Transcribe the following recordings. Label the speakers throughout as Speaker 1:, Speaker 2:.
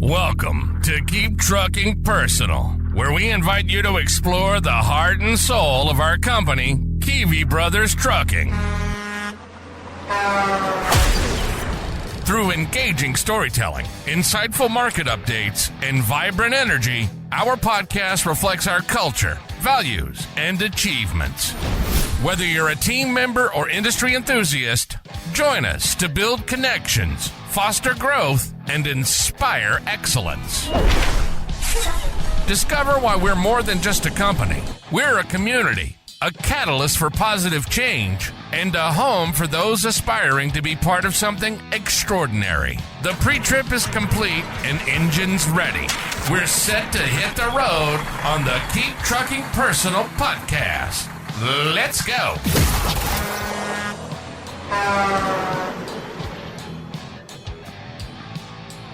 Speaker 1: Welcome to Keep Trucking Personal, where we invite you to explore the heart and soul of our company, Kivi Bros Trucking. Through engaging storytelling, insightful market updates, and vibrant energy, our podcast reflects our culture, values, and achievements. Whether you're a team member or industry enthusiast, join us to build connections, foster growth, and inspire excellence. Discover why we're more than just a company. We're a community, a catalyst for positive change, and a home for those aspiring to be part of something extraordinary. The pre-trip is complete and engines ready. We're set to hit the road on the Keep Trucking Personal podcast. Let's go.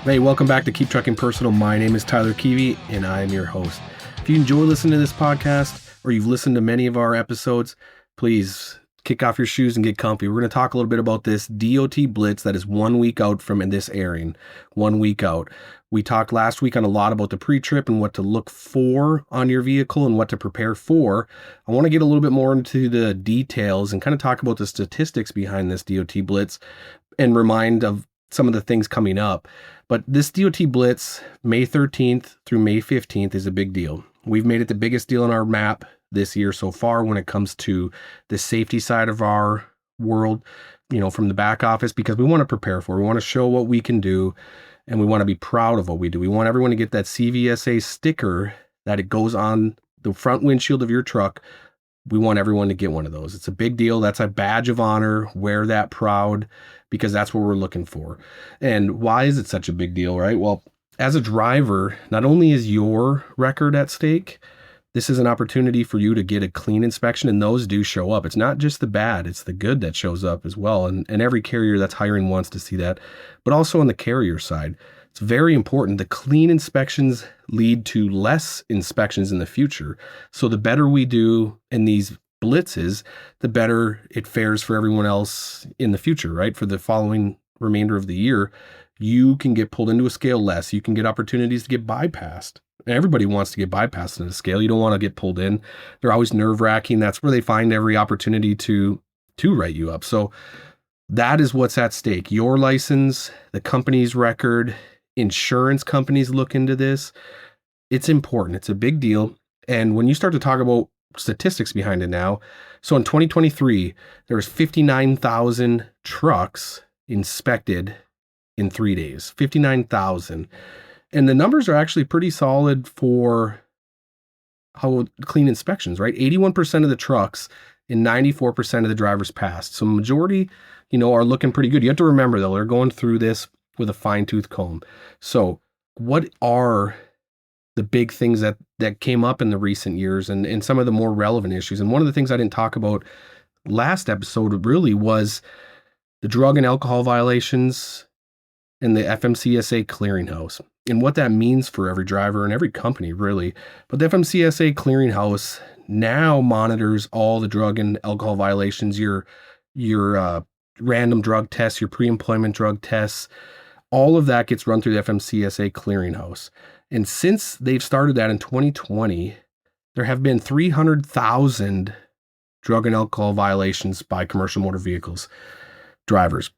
Speaker 2: Hey, welcome back to Keep Trucking Personal. My name is Tyler Kivi, and I am your host. If you enjoy listening to this podcast, or you've listened to many of our episodes, please kick off your shoes and get comfy. We're going to talk a little bit about this DOT Blitz that is 1 week out from this airing. 1 week out. We talked last week on a lot about the pre-trip and what to look for on your vehicle and what to prepare for. I want to get a little bit more into the details and kind of talk about the statistics behind this DOT Blitz and remind of some of the things coming up. But this DOT Blitz, May 13th through May 15th, is a big deal. We've made it the biggest deal on our map this year so far when it comes to the safety side of our world, from the back office, because we want to prepare for it. We want to show what we can do, and we want to be proud of what we do. We want everyone to get that CVSA sticker that it goes on the front windshield of your truck. We want everyone to get one of those. It's a big deal. That's a badge of honor. Wear that proud, because that's what we're looking for. And why is it such a big deal, right? Well, as a driver, not only is your record at stake, this is an opportunity for you to get a clean inspection, and those do show up. It's not just the bad, it's the good that shows up as well. And every carrier that's hiring wants to see that. But also on the carrier side, it's very important. The clean inspections lead to less inspections in the future. So the better we do in these blitzes, the better it fares for everyone else in the future, right? For the following remainder of the year, you can get pulled into a scale less. You can get opportunities to get bypassed. Everybody wants to get bypassed in a scale. You don't want to get pulled in. They're always nerve-wracking. That's where they find every opportunity to write you up. So that is what's at stake. Your license, the company's record, insurance companies look into this. It's important. It's a big deal. And when you start to talk about statistics behind it now, so in 2023, there was 59,000 trucks inspected in 3 days. 59,000. And the numbers are actually pretty solid for how clean inspections, right? 81% of the trucks and 94% of the drivers passed. So majority, are looking pretty good. You have to remember though, they're going through this with a fine-tooth comb. So what are the big things that came up in the recent years and some of the more relevant issues? And one of the things I didn't talk about last episode really was the drug and alcohol violations and the FMCSA clearinghouse and what that means for every driver and every company, really. But the FMCSA clearinghouse now monitors all the drug and alcohol violations, your random drug tests, your pre-employment drug tests. All of that gets run through the FMCSA clearinghouse. And since they've started that in 2020, there have been 300,000 drug and alcohol violations by commercial motor vehicles drivers.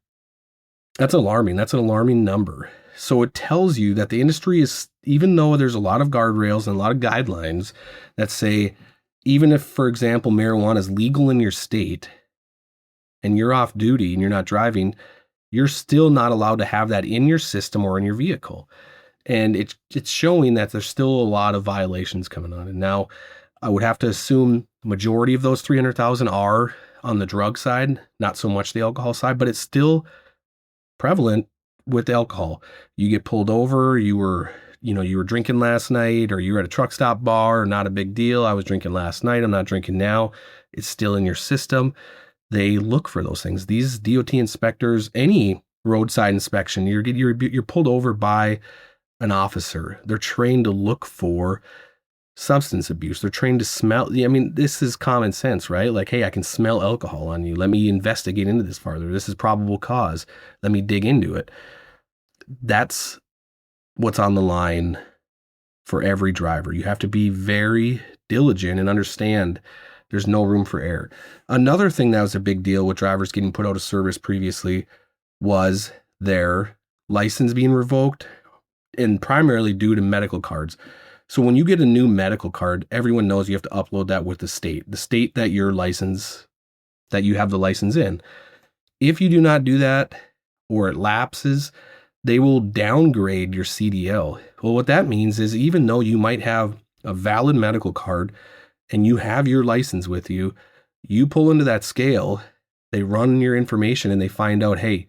Speaker 2: That's alarming. That's an alarming number. So it tells you that the industry is, even though there's a lot of guardrails and a lot of guidelines that say, even if, for example, marijuana is legal in your state and you're off duty and you're not driving, you're still not allowed to have that in your system or in your vehicle. And it's showing that there's still a lot of violations coming on. And now I would have to assume the majority of those 300,000 are on the drug side, not so much the alcohol side, but it's still prevalent with alcohol. You get pulled over, you were drinking last night, or you were at a truck stop bar, not a big deal. I was drinking last night, I'm not drinking now. It's still in your system. They look for those things. These DOT inspectors, any roadside inspection, you're pulled over by an officer. They're trained to look for substance abuse. They're trained to smell. I mean, this is common sense, right? Like, hey, I can smell alcohol on you. Let me investigate into this farther. This is probable cause. Let me dig into it. That's what's on the line for every driver. You have to be very diligent and understand there's no room for error. Another thing that was a big deal with drivers getting put out of service previously was their license being revoked, and primarily due to medical cards. So when you get a new medical card, everyone knows you have to upload that with the state that your license, that you have the license in. If you do not do that or it lapses, they will downgrade your CDL. Well, what that means is even though you might have a valid medical card and you have your license with you, you pull into that scale, they run your information and they find out, hey,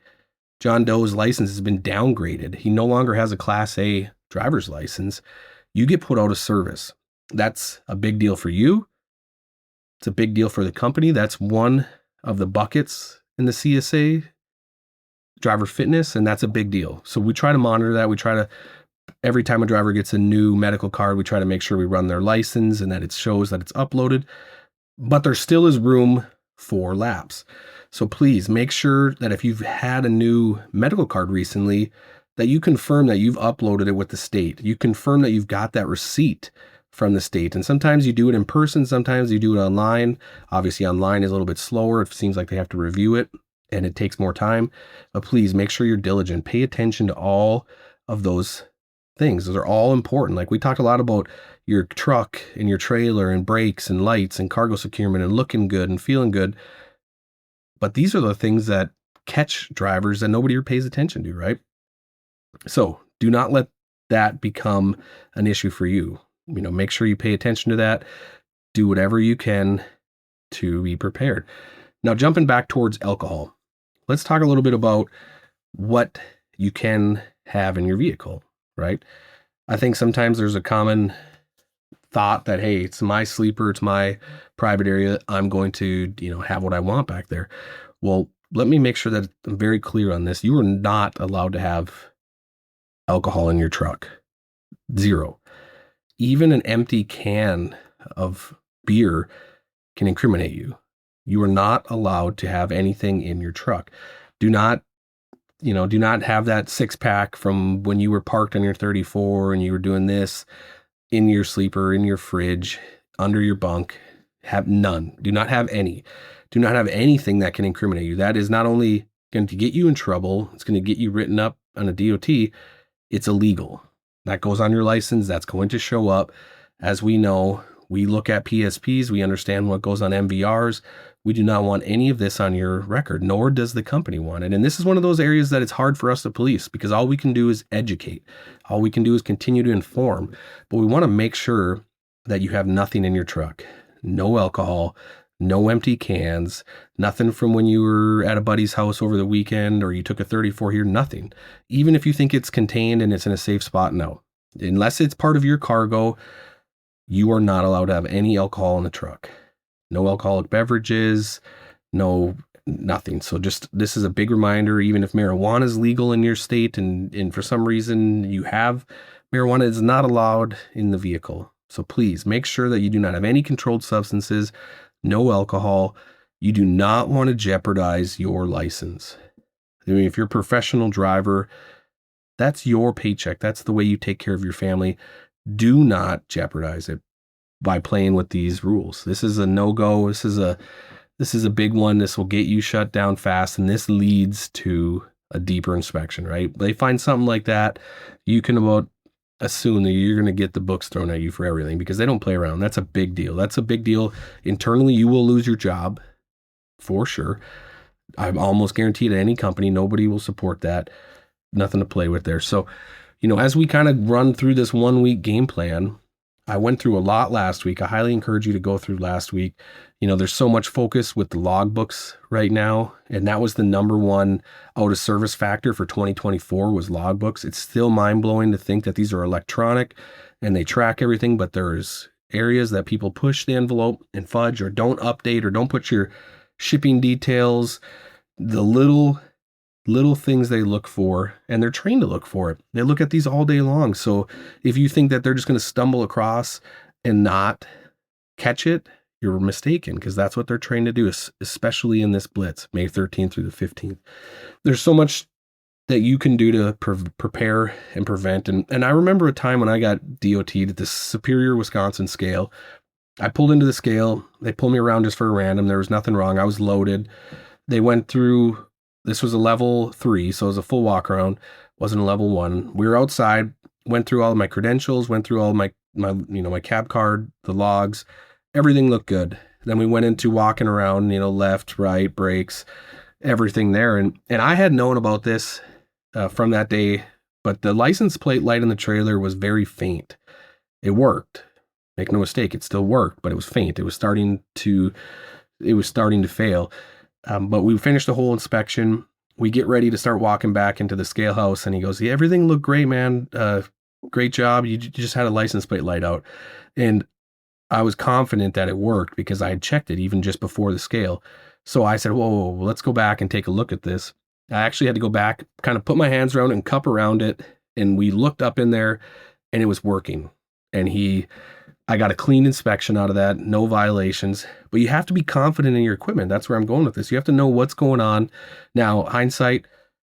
Speaker 2: John Doe's license has been downgraded. He no longer has a Class A driver's license. You get put out of service. That's a big deal for you. It's a big deal for the company. That's one of the buckets in the CSA, driver fitness, and that's a big deal. So we try to monitor that. We try to, every time a driver gets a new medical card, we try to make sure we run their license and that it shows that it's uploaded. But there still is room for lapse. So please make sure that if you've had a new medical card recently, that you confirm that you've uploaded it with the state. You confirm that you've got that receipt from the state. And sometimes you do it in person, sometimes you do it online. Obviously online is a little bit slower. It seems like they have to review it and it takes more time. But please make sure you're diligent. Pay attention to all of those things. Those are all important. Like we talked a lot about your truck and your trailer and brakes and lights and cargo securement and looking good and feeling good. But these are the things that catch drivers that nobody pays attention to, right? So do not let that become an issue for you. Make sure you pay attention to that. Do whatever you can to be prepared. Now, jumping back towards alcohol, let's talk a little bit about what you can have in your vehicle, right? I think sometimes there's a common thought that, hey, it's my sleeper, it's my private area, I'm going to, have what I want back there. Well, let me make sure that I'm very clear on this. You are not allowed to have alcohol in your truck. 0. Even an empty can of beer can incriminate you. You are not allowed to have anything in your truck. Do not have that 6-pack from when you were parked on your 34 and you were doing this in your sleeper, in your fridge, under your bunk. Have none. Do not have any. Do not have anything that can incriminate you. That is not only going to get you in trouble, it's going to get you written up on a DOT. It's illegal. That goes on your license. That's going to show up. As we know, we look at PSPs. We understand what goes on MVRs. We do not want any of this on your record, nor does the company want it. And this is one of those areas that it's hard for us to police because all we can do is educate. All we can do is continue to inform. But we want to make sure that you have nothing in your truck. No alcohol, no empty cans, nothing from when you were at a buddy's house over the weekend or you took a 34 here, nothing. Even if you think it's contained and it's in a safe spot, no. Unless it's part of your cargo, you are not allowed to have any alcohol in the truck. No alcoholic beverages, nothing. So this is a big reminder, even if marijuana is legal in your state and for some reason you have marijuana, is not allowed in the vehicle. So please make sure that you do not have any controlled substances, no alcohol. You do not want to jeopardize your license. I mean, if you're a professional driver, that's your paycheck. That's the way you take care of your family. Do not jeopardize it by playing with these rules. This is a no-go. This is a big one. This will get you shut down fast, and this leads to a deeper inspection, right? They find something like that, you can about assume that you're going to get the books thrown at you for everything because they don't play around. That's a big deal. That's a big deal. Internally, you will lose your job for sure. I'm almost guaranteed at any company, nobody will support that. Nothing to play with there. So, as we kind of run through this 1-week game plan, I went through a lot last week. I highly encourage you to go through last week. There's so much focus with the logbooks right now. And that was the number one out of service factor for 2024 was logbooks. It's still mind blowing to think that these are electronic and they track everything, but there's areas that people push the envelope and fudge or don't update or don't put your shipping details, the little things they look for, and they're trained to look for it. They look at these all day long. So if you think that they're just going to stumble across and not catch it, you're mistaken because that's what they're trained to do, especially in this Blitz, May 13th through the 15th. There's so much that you can do to prepare and prevent. And I remember a time when I got DOT'd at the Superior, Wisconsin scale. I pulled into the scale. They pulled me around just for a random. There was nothing wrong. I was loaded. They went through, this was a level 3, so it was a full walk around. Wasn't a level 1. We were outside, went through all of my credentials, went through all of my my cab card, the logs. Everything looked good. Then we went into walking around, left, right, brakes, everything there. And I had known about this from that day, but the license plate light in the trailer was very faint. It worked. Make no mistake, it still worked, but it was faint. It was starting to fail. But we finished the whole inspection. We get ready to start walking back into the scale house, and he goes, "Yeah, everything looked great, man. Great job. You just had a license plate light out." And I was confident that it worked because I had checked it even just before the scale. So I said, whoa, let's go back and take a look at this. I actually had to go back, kind of put my hands around it and cup around it. And we looked up in there and it was working. And I got a clean inspection out of that, no violations. But you have to be confident in your equipment. That's where I'm going with this. You have to know what's going on. Now, hindsight,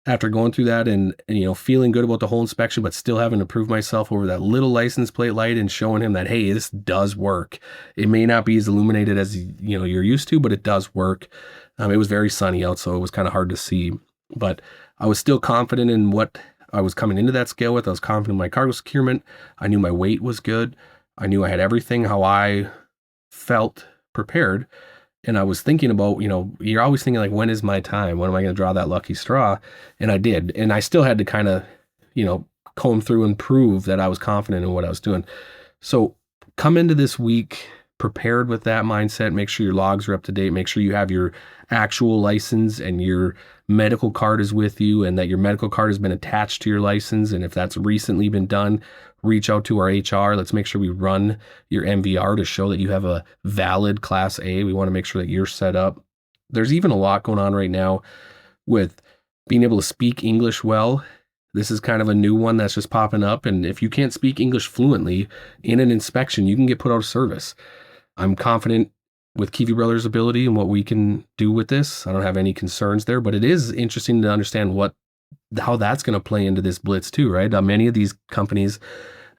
Speaker 2: after going through that and feeling good about the whole inspection, but still having to prove myself over that little license plate light and showing him that, hey, this does work. It may not be as illuminated as you're used to, but it does work. It was very sunny out, so it was kind of hard to see. But I was still confident in what I was coming into that scale with. I was confident in my cargo securement. I knew my weight was good. I knew I had everything how I felt prepared. And I was thinking about, you're always thinking like, when is my time? When am I going to draw that lucky straw? And I did. And I still had to kind of, comb through and prove that I was confident in what I was doing. So come into this week prepared with that mindset. Make sure your logs are up to date. Make sure you have your actual license and your medical card is with you, and that your medical card has been attached to your license. And if that's recently been done, reach out to our HR. Let's make sure we run your MVR to show that you have a valid Class A. We want to make sure that you're set up. There's even a lot going on right now with being able to speak English well. This is kind of a new one that's just popping up. And if you can't speak English fluently in an inspection, you can get put out of service. I'm confident with Kivi Brothers' ability and what we can do with this. I don't have any concerns there, but it is interesting to understand how that's going to play into this Blitz too, right? Many of these companies,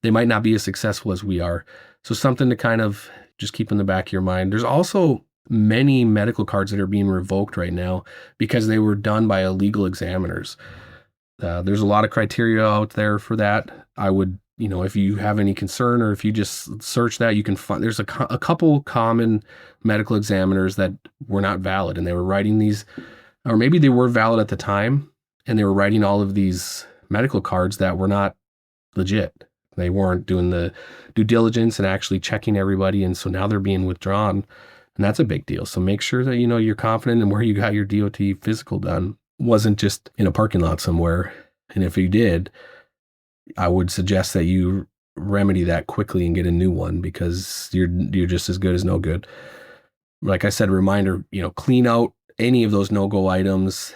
Speaker 2: they might not be as successful as we are. So something to kind of just keep in the back of your mind. There's also many medical cards that are being revoked right now because they were done by illegal examiners. There's a lot of criteria out there for that. I would, if you have any concern or if you just search that, you can find, there's a couple common medical examiners that were not valid, and they were writing these, or maybe they were valid at the time, and they were writing all of these medical cards that were not legit. They weren't doing the due diligence and actually checking everybody. And so now they're being withdrawn, and that's a big deal. So make sure that, you're confident in where you got your DOT physical done. Wasn't just in a parking lot somewhere. And if you did, I would suggest that you remedy that quickly and get a new one, because you're just as good as no good. Like I said, reminder, clean out any of those no-go items,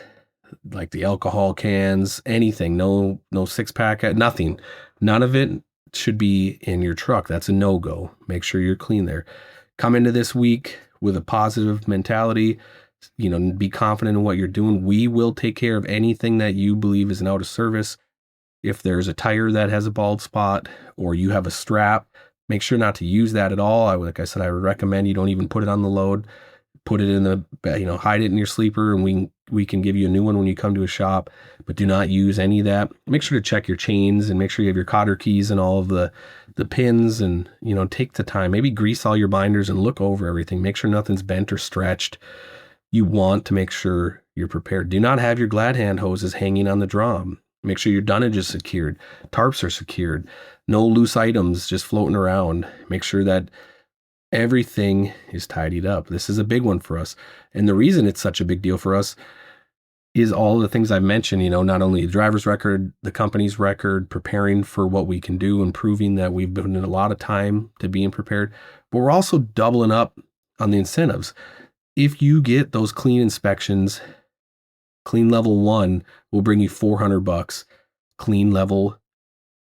Speaker 2: like the alcohol cans, anything, no 6-pack, nothing. None of it should be in your truck. That's a no-go. Make sure you're clean there. Come into this week with a positive mentality, be confident in what you're doing. We will take care of anything that you believe is an out of service. If there's a tire that has a bald spot or you have a strap, make sure not to use that at all. Like I said, I would recommend you don't even put it on the load. Put it in the, hide it in your sleeper, and we can give you a new one when you come to a shop, but do not use any of that. Make sure to check your chains and make sure you have your cotter keys and all of the pins, and, take the time, maybe grease all your binders and look over everything. Make sure nothing's bent or stretched. You want to make sure you're prepared. Do not have your glad hand hoses hanging on the drum. Make sure your dunnage is secured. Tarps are secured. No loose items just floating around. Make sure that everything is tidied up. This is a big one for us. And the reason it's such a big deal for us is all the things I've mentioned, not only the driver's record, the company's record, preparing for what we can do and proving that we've been in a lot of time to being prepared, but we're also doubling up on the incentives. If you get those clean inspections, clean level 1 will bring you $400. Clean level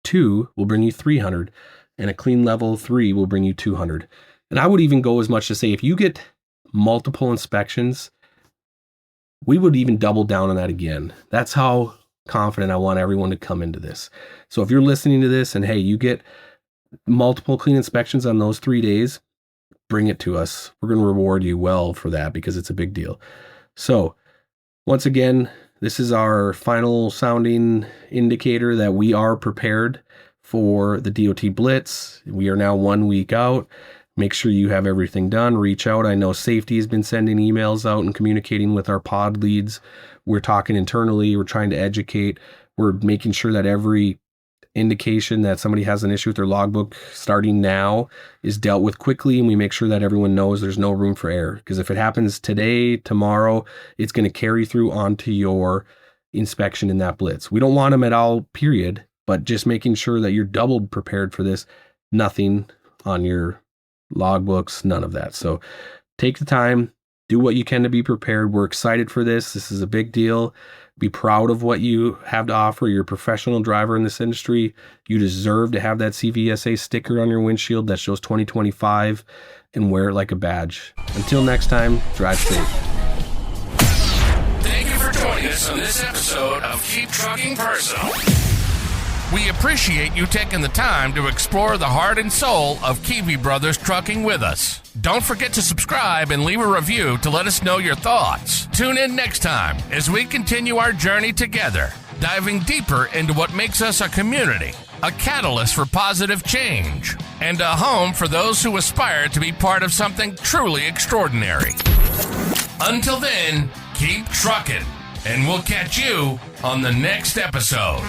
Speaker 2: 2 will bring you $300, and a clean level 3 will bring you $200. And I would even go as much to say, if you get multiple inspections, we would even double down on that again. That's how confident I want everyone to come into this. So if you're listening to this and hey, you get multiple clean inspections on those 3 days, bring it to us. We're going to reward you well for that because it's a big deal. So once again, this is our final sounding indicator that we are prepared for the DOT Blitz. We are now 1 week out. Make sure you have everything done. Reach out. I know safety has been sending emails out and communicating with our pod leads. We're talking internally. We're trying to educate. We're making sure that every indication that somebody has an issue with their logbook starting now is dealt with quickly, and we make sure that everyone knows there's no room for error. Because if it happens today, tomorrow, it's going to carry through onto your inspection in that Blitz. We don't want them at all, period, but just making sure that you're double prepared for this. Nothing on your logbooks, none of that. So take the time, do what you can to be prepared. We're excited for this. This is a big deal. Be proud of what you have to offer. You're a professional driver in this industry. You deserve to have that CVSA sticker on your windshield that shows 2025 and wear it like a badge. Until next time, drive safe.
Speaker 1: Thank you for joining us on this episode of Keep Trucking Personal. We appreciate you taking the time to explore the heart and soul of Kivi Brothers Trucking with us. Don't forget to subscribe and leave a review to let us know your thoughts. Tune in next time as we continue our journey together, diving deeper into what makes us a community, a catalyst for positive change, and a home for those who aspire to be part of something truly extraordinary. Until then, keep trucking, and we'll catch you on the next episode.